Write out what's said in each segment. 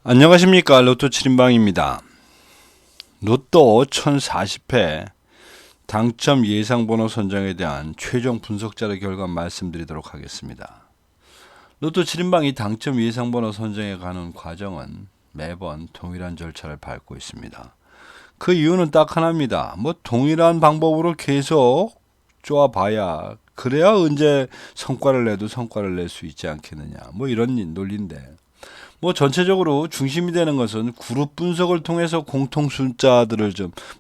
안녕하십니까. 로또 7인방입니다. 로또 1040회 당첨 예상번호 선정에 대한 최종 분석 자료 결과 말씀드리도록 하겠습니다. 로또 7인방이 당첨 예상번호 선정에 가는 과정은 매번 동일한 절차를 밟고 있습니다. 그 이유는 딱 하나입니다. 동일한 방법으로 계속 쪼아봐야 그래야 언제 성과를 내도 성과를 낼 수 있지 않겠느냐. 이런 논리인데, 전체적으로 중심이 되는 것은 그룹 분석을 통해서 공통 숫자들을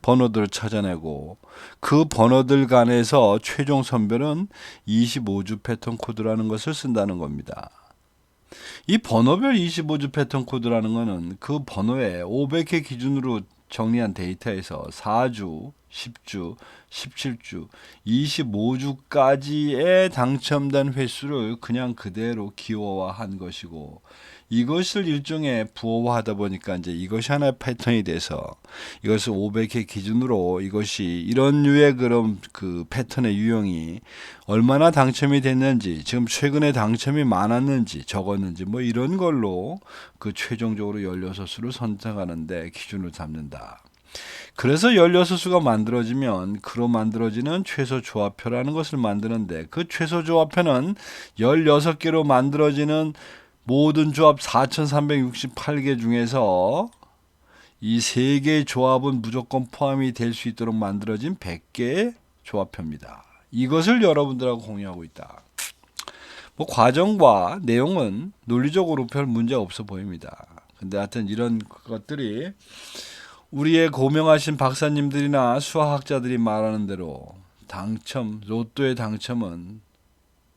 번호들을 찾아내고, 그 번호들 간에서 최종 선별은 25주 패턴 코드라는 것을 쓴다는 겁니다. 이 번호별 25주 패턴 코드라는 것은 그 번호에 500회 기준으로 정리한 데이터에서 4주, 10주, 17주, 25주까지의 당첨된 횟수를 그냥 그대로 기호화한 것이고, 이것을 일종의 부호화하다 보니까 이제 이것이 하나의 패턴이 돼서, 이것을 500회 기준으로 이것이 이런 류의 그런 그 패턴의 유형이 얼마나 당첨이 됐는지, 지금 최근에 당첨이 많았는지 적었는지 이런 걸로 그 최종적으로 16수를 선택하는데 기준을 삼는다. 그래서 16수가 만들어지면 그로 만들어지는 최소 조합표라는 것을 만드는데, 그 최소 조합표는 16개로 만들어지는 모든 조합 4368개 중에서 이 3개의 조합은 무조건 포함이 될 수 있도록 만들어진 100개의 조합표입니다. 이것을 여러분들하고 공유하고 있다. 과정과 내용은 논리적으로 별 문제 없어 보입니다. 근데 하여튼 이런 것들이 우리의 고명하신 박사님들이나 수학학자들이 말하는 대로 로또의 당첨은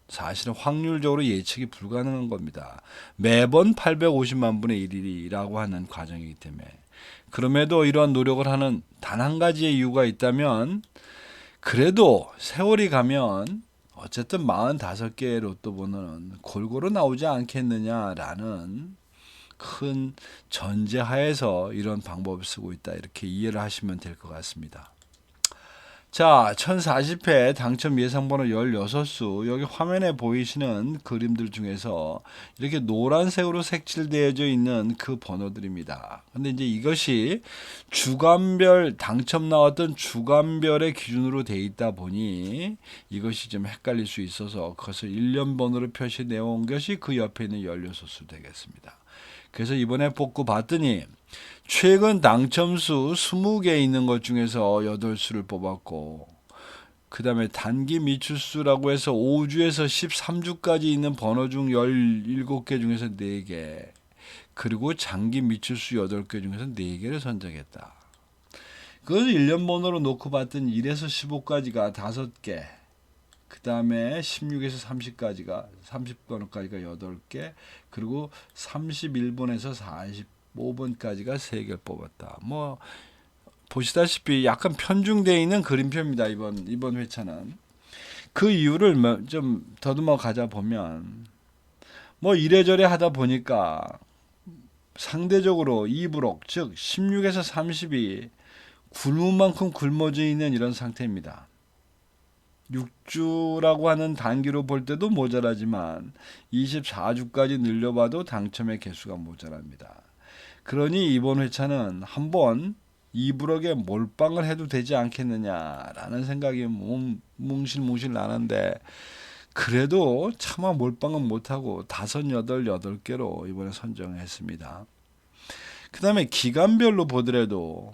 사실은 확률적으로 예측이 불가능한 겁니다. 매번 850만 분의 1이라고 하는 과정이기 때문에. 그럼에도 이러한 노력을 하는 단 한 가지의 이유가 있다면, 그래도 세월이 가면 어쨌든 45개의 로또 번호는 골고루 나오지 않겠느냐라는 큰 전제하에서 이런 방법을 쓰고 있다, 이렇게 이해를 하시면 될 것 같습니다. 자, 1040회 당첨 예상번호 16수, 여기 화면에 보이시는 그림들 중에서 이렇게 노란색으로 색칠되어져 있는 그 번호들입니다. 근데 이제 이것이 주간별, 당첨 나왔던 주간별의 기준으로 되어 있다 보니 이것이 좀 헷갈릴 수 있어서 그것을 1년 번호로 표시되어 온 것이 그 옆에 있는 16수 되겠습니다. 그래서 이번에 뽑고 봤더니 최근 당첨수 20개 있는 것 중에서 8수를 뽑았고, 그 다음에 단기 미출수라고 해서 5주에서 13주까지 있는 번호 중 17개 중에서 4개, 그리고 장기 미출수 8개 중에서 4개를 선정했다. 그것을 1년 번호로 놓고 봤더니 1에서 15까지가 5개, 그 다음에 16에서 30번호까지가 8개, 그리고 31번에서 45번까지가 3개를 뽑았다. 보시다시피 약간 편중되어 있는 그림표입니다. 이번 회차는. 그 이유를 좀 더듬어 가자 보면, 이래저래 하다 보니까 상대적으로 2브록, 즉 16에서 30이 굶은 만큼 굶어져 있는 이런 상태입니다. 6주라고 하는 단기로 볼 때도 모자라지만 24주까지 늘려봐도 당첨의 개수가 모자랍니다. 그러니 이번 회차는 한번 2브럭에 몰빵을 해도 되지 않겠느냐라는 생각이 뭉실뭉실 나는데, 그래도 차마 몰빵은 못하고 8개로 이번에 선정했습니다. 그 다음에 기간별로 보더라도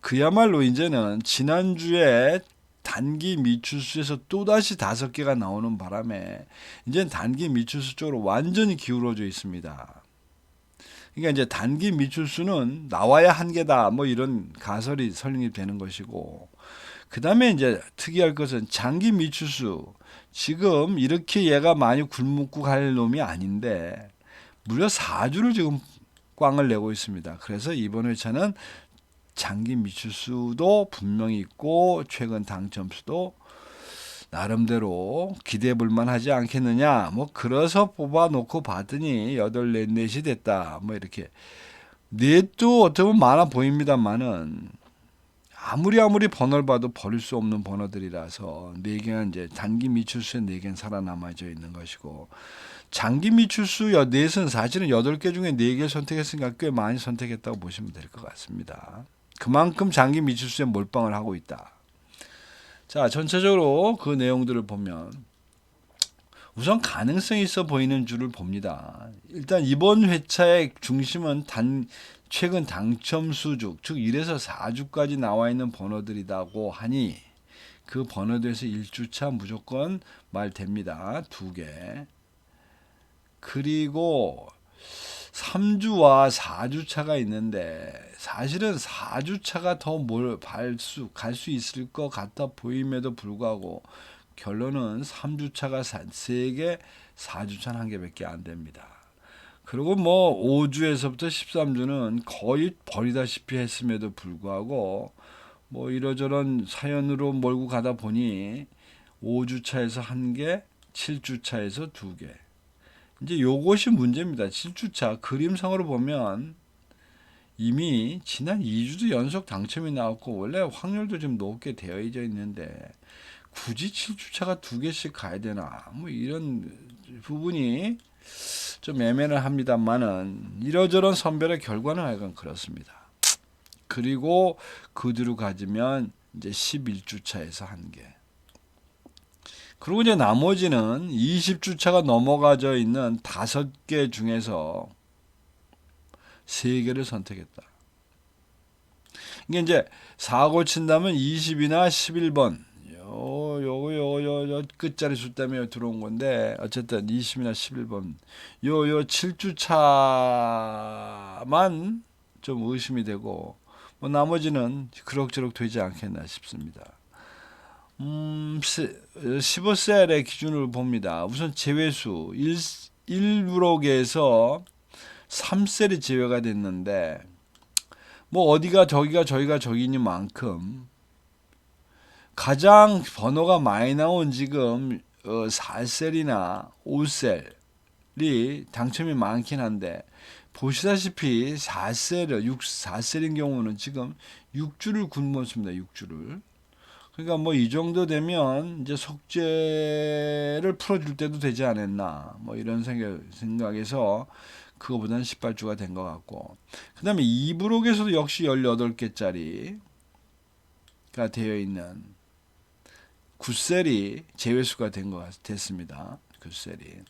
그야말로 이제는 지난주에 단기 미출수에서 또다시 5개가 나오는 바람에 이제 단기 미출수 쪽으로 완전히 기울어져 있습니다. 그러니까 이제 단기 미출수는 나와야 한계다, 이런 가설이 설립되는 것이고, 그 다음에 이제 특이할 것은 장기 미출수, 지금 이렇게 얘가 많이 굶고 갈 놈이 아닌데 무려 4주를 지금 꽝을 내고 있습니다. 그래서 이번 회차는 장기 미출수도 분명히 있고 최근 당첨수도 나름대로 기대해 볼 만하지 않겠느냐. 그래서 뽑아 놓고 봤더니 8, 넷이 됐다. 이렇게. 넷도 어떻게 보면 많아 보입니다만은 아무리 번호를 봐도 버릴 수 없는 번호들이라서 4개는 이제 단기 미출수에 4개는 살아남아져 있는 것이고, 장기 미출수 넷은 사실은 8개 중에 4개 선택했으니까 꽤 많이 선택했다고 보시면 될 것 같습니다. 그만큼 장기 미출수에 몰빵을 하고 있다. 자, 전체적으로 그 내용들을 보면 우선 가능성이 있어 보이는 줄을 봅니다. 일단 이번 회차의 중심은 최근 당첨 수주, 즉 1에서 4주까지 나와 있는 번호들이라고 하니 그 번호들에서 1주차 무조건 말됩니다. 2개. 그리고 3주와 4주차가 있는데 사실은 4주차가 더 갈 수 있을 것 같아 보임에도 불구하고 결론은 3주차가 3개, 4주차는 1개밖에 안 됩니다. 그리고 뭐 5주에서부터 13주는 거의 버리다시피 했음에도 불구하고 뭐 이러저런 사연으로 몰고 가다 보니 5주차에서 1개, 7주차에서 2개. 이제 요것이 문제입니다. 7주차 그림상으로 보면 이미 지난 2주도 연속 당첨이 나왔고 원래 확률도 좀 높게 되어져 있는데 굳이 7주차가 2개씩 가야 되나 뭐 이런 부분이 좀 애매는 합니다만은 이러저런 선별의 결과는 하여간 그렇습니다. 그리고 그 뒤로 가지면 이제 11주차에서 1개. 그리고 이제 나머지는 20주차가 넘어가져 있는 5개 중에서 3개를 선택했다. 이게 이제 사고 친다면 20이나 11번 요 끝자리 수 때문에 들어온 건데 어쨌든 20이나 11번 요 7주차만 좀 의심이 되고 뭐 나머지는 그럭저럭 되지 않겠나 싶습니다. 15셀의 기준으로 봅니다. 우선 제외수 1브록에서 3셀이 제외가 됐는데 뭐 어디가 저기가 저기니만큼 가장 번호가 많이 나온 지금 4셀이나 5셀이 당첨이 많긴 한데 보시다시피 4셀인 경우는 지금 6주를 굶었습니다. 6주를. 그러니까 뭐 이 정도 되면 이제 속죄를 풀어줄 때도 되지 않았나 뭐 이런 생각에서 그거보다는 18주가 된 것 같고 그 다음에 2브록에서도 역시 18개짜리가 되어 있는 9셀이 제외수가 됐습니다. 9셀이.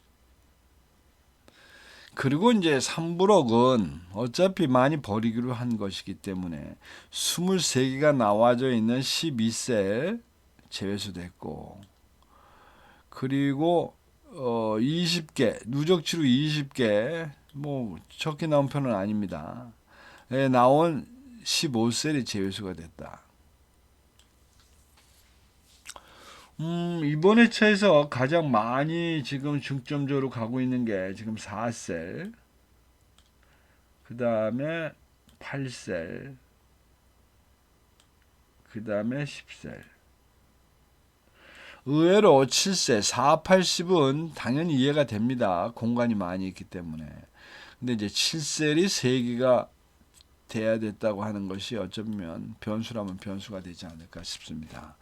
그리고 이제 3브록은 어차피 많이 버리기로 한 것이기 때문에 23개가 나와져 있는 12셀 제외수 됐고 그리고 20개 누적치로 20개 뭐 적게 나온 편은 아닙니다. 나온 15셀이 제외수가 됐다. 이번 회차에서 가장 많이 지금 중점적으로 가고 있는 게 지금 4셀, 그 다음에 8셀, 그 다음에 10셀. 의외로 7셀, 4, 80은 당연히 이해가 됩니다. 공간이 많이 있기 때문에. 근데 이제 7셀이 3개가 돼야 됐다고 하는 것이 어쩌면 변수라면 변수가 되지 않을까 싶습니다.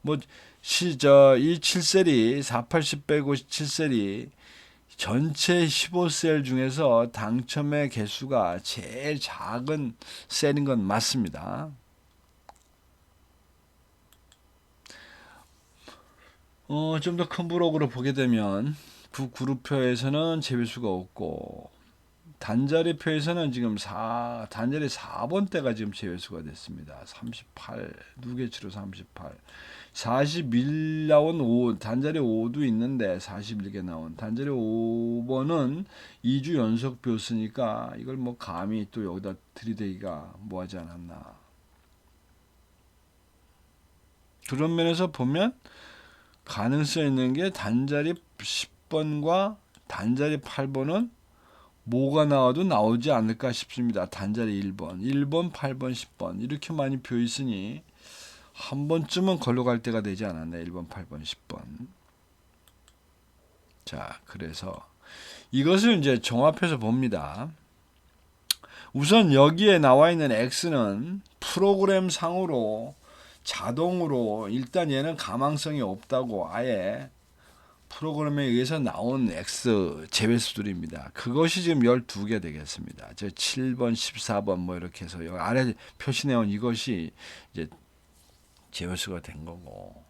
뭐, 이 7셀이, 4, 80 빼고 7셀이 전체 15셀 중에서 당첨의 개수가 제일 작은 셀인 건 맞습니다. 좀 더 큰 브록으로 보게 되면, 그룹표에서는 제외수가 없고, 단자리표에서는 지금 단자리 4번대가 지금 제외수가 됐습니다. 38, 누계치로 38. 41 나온 단자리 5도 있는데 41개 나온 단자리 5번은 2주 연속 뷰스니까 이걸 뭐 감히 또 여기다 들이대기가 뭐하지 않았나. 그런 면에서 보면 가능성 있는 게 단자리 10번과 단자리 8번은 뭐가 나와도 나오지 않을까 싶습니다. 단자리 1번, 8번, 10번 이렇게 많이 표 있으니 한 번쯤은 걸러갈 때가 되지 않았나. 1번, 8번, 10번. 자, 그래서 이것을 이제 종합해서 봅니다. 우선 여기에 나와 있는 X는 프로그램 상으로 자동으로 일단 얘는 가망성이 없다고 아예 프로그램에 의해서 나온 X 제외수들입니다. 그것이 지금 12개 되겠습니다. 저 7번, 14번 뭐 이렇게 해서 여기 아래 표시내온 이것이 이제 제외수가 된 거고.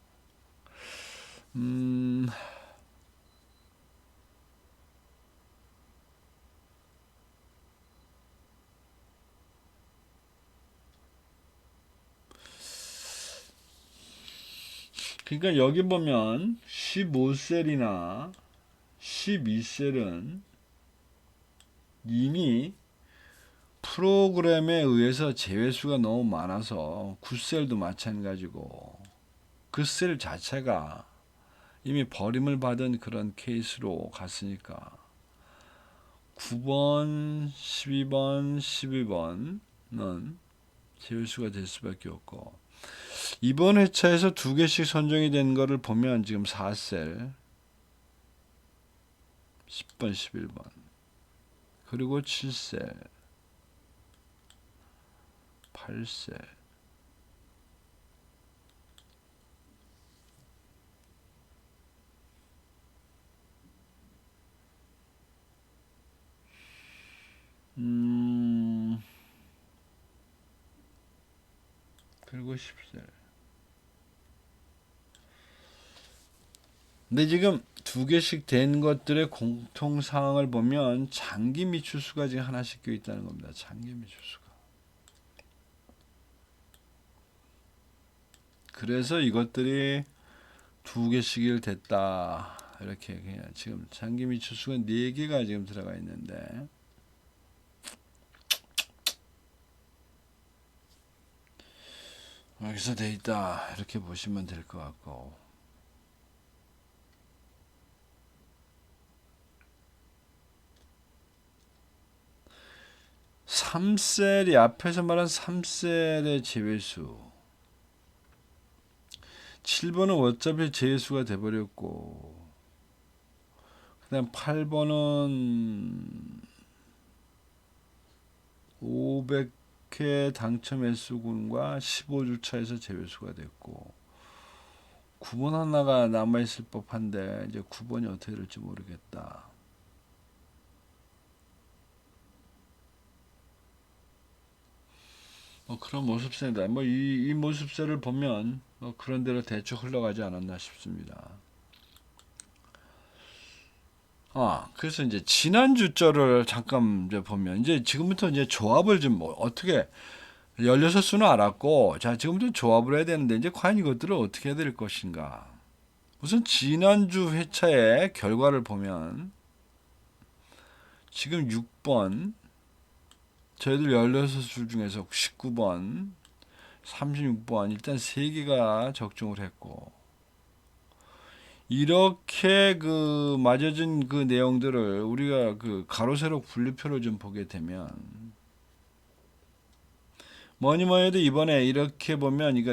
그러니까 여기 보면 15셀이나 12셀은 이미 프로그램에 의해서 제외수가 너무 많아서 9셀도 마찬가지고 그 셀 자체가 이미 버림을 받은 그런 케이스로 갔으니까 9번, 12번, 12번은 제외수가 될 수밖에 없고 이번 회차에서 두 개씩 선정이 된 거를 보면 지금 4셀 10번, 11번 그리고 7셀 8셀 그리고 10셀. 근데 지금 두 개씩 된 것들의 공통사항을 보면 장기 미추수가 지금 하나씩 껴 있다는 겁니다. 장기 미추수가. 그래서 이것들이 두 개씩일 됐다. 이렇게 그냥 지금 장기 미추수가 4개가 지금 들어가 있는데 여기서 돼 있다. 이렇게 보시면 될 것 같고 3셀이 앞에서 말한 3셀의 제외수 7번은 어차피 제외수가 돼버렸고 그 다음 8번은 500회 당첨 횟수군과 15주차에서 제외수가 됐고 9번 하나가 남아있을 법한데 이제 9번이 어떻게 될지 모르겠다. 그런 모습세입니다. 이 모습세를 보면 그런 대로 대충 흘러가지 않았나 싶습니다. 그래서 이제 지난주 절을 잠깐 이제 보면 이제 지금부터 이제 조합을 좀 어떻게 16수는 알았고 자 지금부터 조합을 해야 되는데 이제 과연 이것들을 어떻게 해야 될 것인가. 우선 지난주 회차의 결과를 보면 지금 6번 저희들 16술 중에서 19번 36번 일단 3개가 적중을 했고 이렇게 그 맞아진 그 내용들을 우리가 그 가로 세로 분류표를 좀 보게 되면 뭐니 해도 이번에 이렇게 보면 이거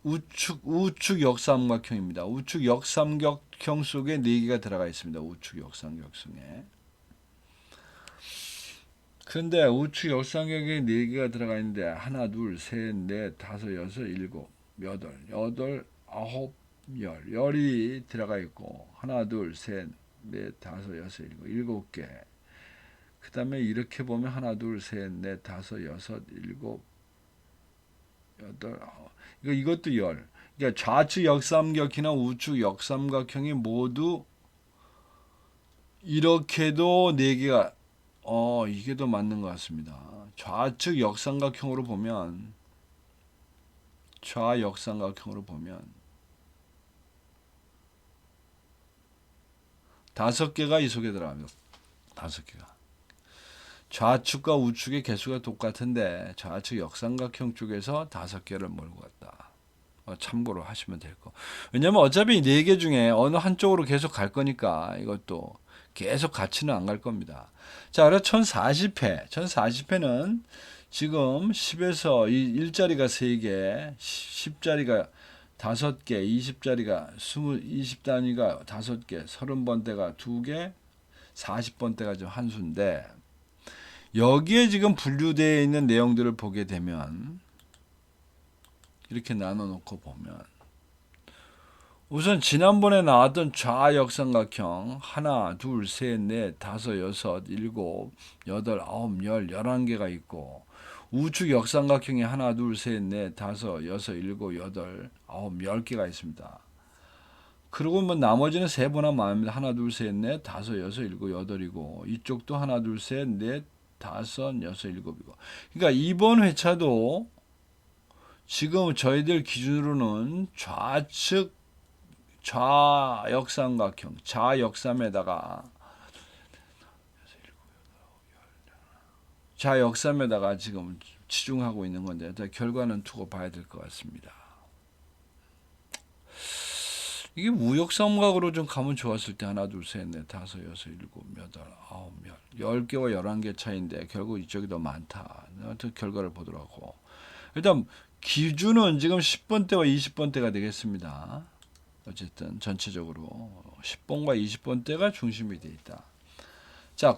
우측 역삼각형입니다. 우측 역삼각형 속에 4개가 들어가 있습니다. 우측 역삼각형 속에. 근데 우측 역삼각형에 4개가 들어가 있는데 하나, 둘, 셋, 넷, 다섯, 여섯, 일곱, 여덟, 아홉, 열이 들어가 있고 하나, 둘, 셋, 넷, 다섯, 여섯, 일곱 개. 그 다음에 이렇게 보면 하나, 둘, 셋, 넷, 다섯, 여섯, 일곱, 여덟, 아홉. 이것도 열. 그러니까 좌측 역삼각형이나 우측 역삼각형이 모두 이렇게도 4개가 이게 더 맞는 것 같습니다. 좌측 역삼각형으로 보면 좌역삼각형으로 보면 5개가 이 속에 들어갑니다. 5개가. 좌측과 우측의 개수가 똑같은데 좌측 역삼각형 쪽에서 5개를 몰고 갔다. 참고로 하시면 될 거. 왜냐면 어차피 4개 중에 어느 한쪽으로 계속 갈 거니까 이것도 계속 같이는 안 갈 겁니다. 자, 그래서 1040회. 1040회는 지금 10에서 1자리가 3개, 10자리가 5개, 20자리가 20단위가 5개, 30번대가 2개, 40번대가 좀 한 수인데 여기에 지금 분류되어 있는 내용들을 보게 되면 이렇게 나눠 놓고 보면 우선 지난번에 나왔던 좌역삼각형 하나, 둘, 셋, 넷, 다섯, 여섯, 일곱, 여덟, 아홉, 열, 11개가 있고 우측 역삼각형이 하나, 둘, 셋, 넷, 다섯, 여섯, 일곱, 여덟, 아홉, 10개가 있습니다. 그리고 뭐 나머지는 세 번 하면 압니다. 하나, 둘, 셋, 넷, 다섯, 여섯, 일곱, 여덟이고 이쪽도 하나, 둘, 셋, 넷, 다섯, 여섯, 일곱이고. 그러니까 이번 회차도 지금 저희들 기준으로는 좌역삼각형, 좌역삼에다가 지금 치중하고 있는 건데 결과는 두고 봐야 될 것 같습니다. 이게 우역삼각으로 좀 가면 좋았을 때 하나, 둘, 셋, 넷, 다섯, 여섯, 일곱, 여덟, 아홉, 10개와 11개 차이인데 결국 이쪽이 더 많다. 아무튼 결과를 보도록 하고. 일단 기준은 지금 10번대와 20번대가 되겠습니다. 어쨌든 전체적으로 10번과 20번대가 중심이 되어 있다. 자,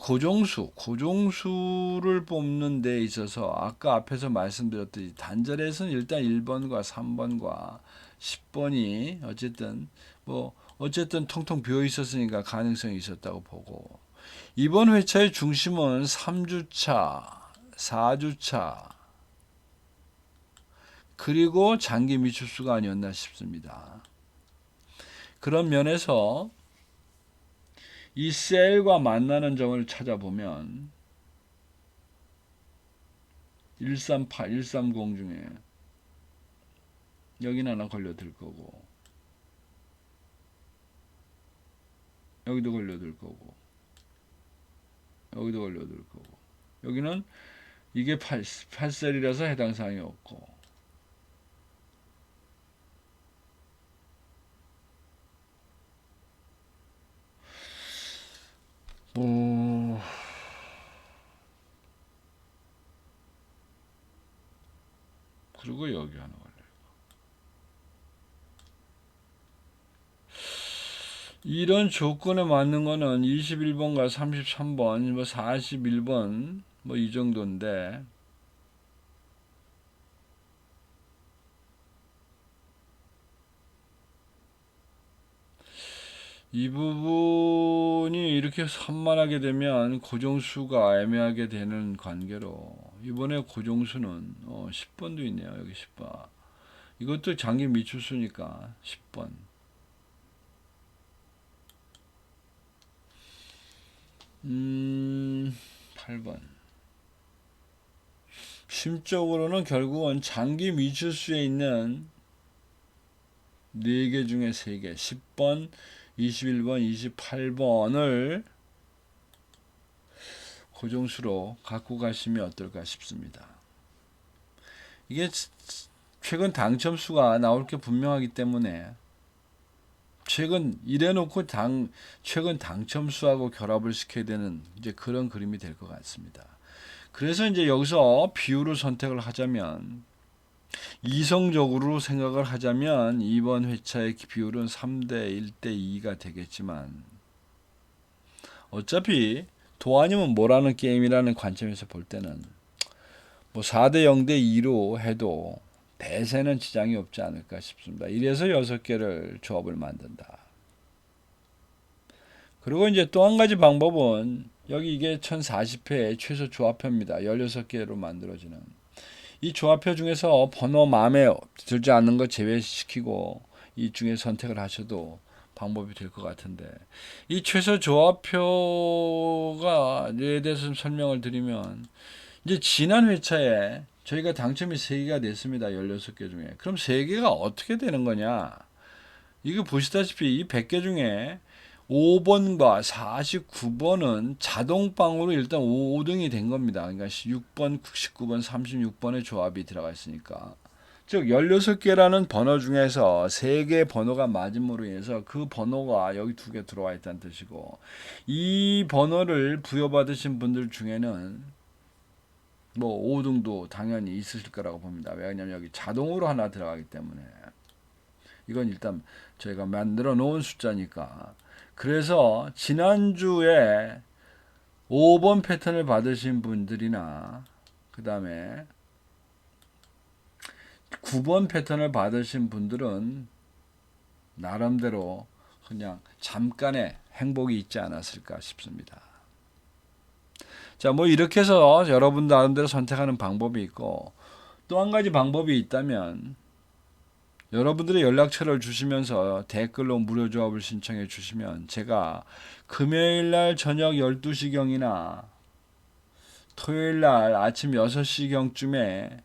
고정수를 뽑는 데 있어서 아까 앞에서 말씀드렸듯이 단절에서는 일단 1번과 3번과 10번이 어쨌든 텅텅 비어 있었으니까 가능성이 있었다고 보고, 이번 회차의 중심은 3주차, 4주차, 그리고 장기 미추수가 아니었나 싶습니다. 그런 면에서 이 셀과 만나는 점을 찾아보면 138, 130 중에 여기는 하나 걸려들 거고 여기도 걸려들 거고 여기도 걸려들 거고 여기는 이게 8셀이라서 해당 사항이 없고 그리고 여기 하나 걸려요. 이런 조건에 맞는 거는 21번과 33번, 41번 이 정도인데 이 부분이 이렇게 산만하게 되면 고정수가 애매하게 되는 관계로 이번에 고정수는 10번도 있네요. 여기 10번. 이것도 장기 미추수니까 10번. 음, 8번. 심적으로는 결국은 장기 미추수에 있는 4개 중에 3개, 10번, 21번, 28번을 고정수로 갖고 가시면 어떨까 싶습니다. 이게 최근 당첨수가 나올 게 분명하기 때문에 최근 이래놓고 최근 당첨수하고 결합을 시켜야 되는 이제 그런 그림이 될 것 같습니다. 그래서 이제 여기서 비율을 선택을 하자면 이성적으로 생각을 하자면 이번 회차의 비율은 3대 1대 2가 되겠지만 어차피 도 아니면 뭐라는 게임이라는 관점에서 볼 때는 4대 0대 2로 해도 대세는 지장이 없지 않을까 싶습니다. 이래서 6개를 조합을 만든다. 그리고 이제 또 한 가지 방법은 여기 이게 1040회 최소 조합표입니다. 16개로 만들어지는. 이 조합표 중에서 번호 마음에 들지 않는 거 제외시키고 이 중에 선택을 하셔도 방법이 될 것 같은데, 이 최소 조합표가에 대해서 설명을 드리면 이제 지난 회차에 저희가 당첨이 3개가 됐습니다. 16개 중에. 그럼 3개가 어떻게 되는 거냐? 이거 보시다시피 이 100개 중에 5번과 49번은 자동방으로 일단 5등이 된 겁니다. 그러니까 6번, 19번, 36번의 조합이 들어가 있으니까. 즉 16개라는 번호 중에서 3개 번호가 맞음으로 인해서 그 번호가 여기 2개 들어와 있다는 뜻이고, 이 번호를 부여받으신 분들 중에는 5등도 당연히 있으실 거라고 봅니다. 왜냐하면 여기 자동으로 하나 들어가기 때문에. 이건 일단 저희가 만들어 놓은 숫자니까. 그래서 지난주에 5번 패턴을 받으신 분들이나 그 다음에 9번 패턴을 받으신 분들은 나름대로 그냥 잠깐의 행복이 있지 않았을까 싶습니다. 자, 뭐 이렇게 해서 여러분 나름대로 선택하는 방법이 있고, 또 한 가지 방법이 있다면 여러분들의 연락처를 주시면서 댓글로 무료 조합을 신청해 주시면 제가 금요일 날 저녁 12시경이나 토요일 날 아침 6시경쯤에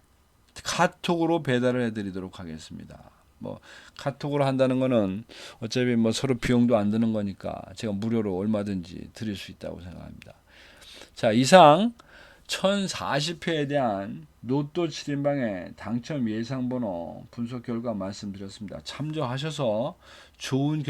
카톡으로 배달을 해드리도록 하겠습니다. 뭐 카톡으로 한다는 거는 어차피 뭐 서로 비용도 안 드는 거니까 제가 무료로 얼마든지 드릴 수 있다고 생각합니다. 자, 이상 1040회에 대한 로또 7인방의 당첨 예상번호 분석 결과 말씀드렸습니다. 참조하셔서 좋은